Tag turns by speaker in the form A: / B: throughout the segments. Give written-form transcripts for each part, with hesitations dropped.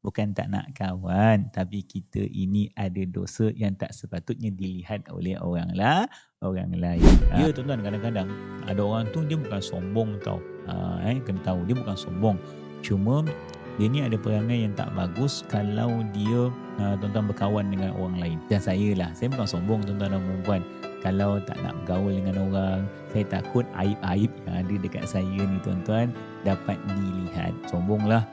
A: bukan tak nak kawan, tapi kita ini ada dosa yang tak sepatutnya dilihat oleh orang lain. Ya tuan-tuan, kadang-kadang ada orang tu dia bukan sombong tau. Kena tahu dia bukan sombong. Cuma dia ni ada perangai yang tak bagus kalau dia tuan-tuan berkawan dengan orang lain. Dan saya lah, saya bukan sombong tuan-tuan dan puan. Kalau tak nak bergaul dengan orang, saya takut aib-aib yang ada dekat saya ni tuan-tuan dapat dilihat. Sombong lah,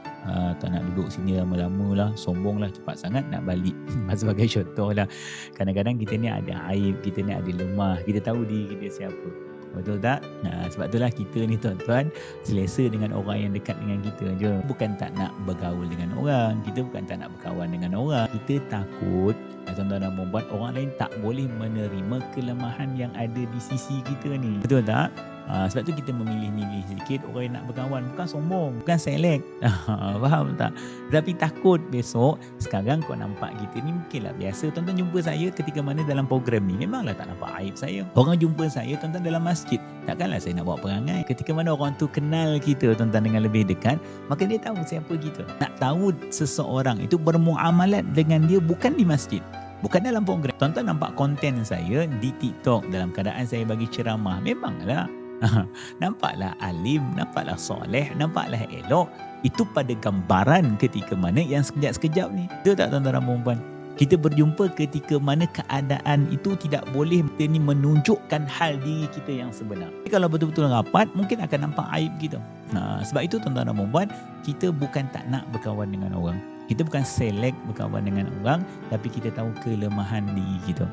A: tak nak duduk sini lama-lama lah, sombong lah, cepat sangat nak balik. Sebagai contoh lah, kadang-kadang kita ni ada aib, kita ni ada lemah, kita tahu diri kita siapa. Betul tak? Sebab itulah kita ni tuan-tuan selesa dengan orang yang dekat dengan kita je. Bukan tak nak bergaul dengan orang, kita bukan tak nak berkawan dengan orang. Kita takut tuan-tuan dan puan, orang lain tak boleh menerima kelemahan yang ada di sisi kita ni. Betul tak? Sebab tu kita memilih-milih sedikit orang yang nak berkawan. Bukan sombong, bukan selek. Faham tak? Tapi takut besok, sekarang kau nampak kita ni mungkinlah biasa. Tuan-tuan jumpa saya ketika mana dalam program ni, memanglah tak nampak aib saya. Orang jumpa saya tuan-tuan dalam masjid, takkanlah saya nak bawa perangai. Ketika mana orang tu kenal kita tuan-tuan dengan lebih dekat, maka dia tahu siapa kita. Nak tahu seseorang itu bermuamalat dengan dia bukan di masjid, bukan dalam program. Tuan-tuan nampak konten saya di TikTok dalam keadaan saya bagi ceramah, memanglah nampaklah alim, nampaklah soleh, nampaklah elok. Itu pada gambaran ketika mana yang sekejap-sekejap ni. Betul tak tuan-tuan dan puan? Kita berjumpa ketika mana keadaan itu tidak boleh ni menunjukkan hal diri kita yang sebenar. Jadi kalau betul-betul rapat, mungkin akan nampak aib kita. Sebab itu tuan-tuan dan puan, kita bukan tak nak berkawan dengan orang. Kita bukan select berkawan dengan orang, tapi kita tahu kelemahan diri kita.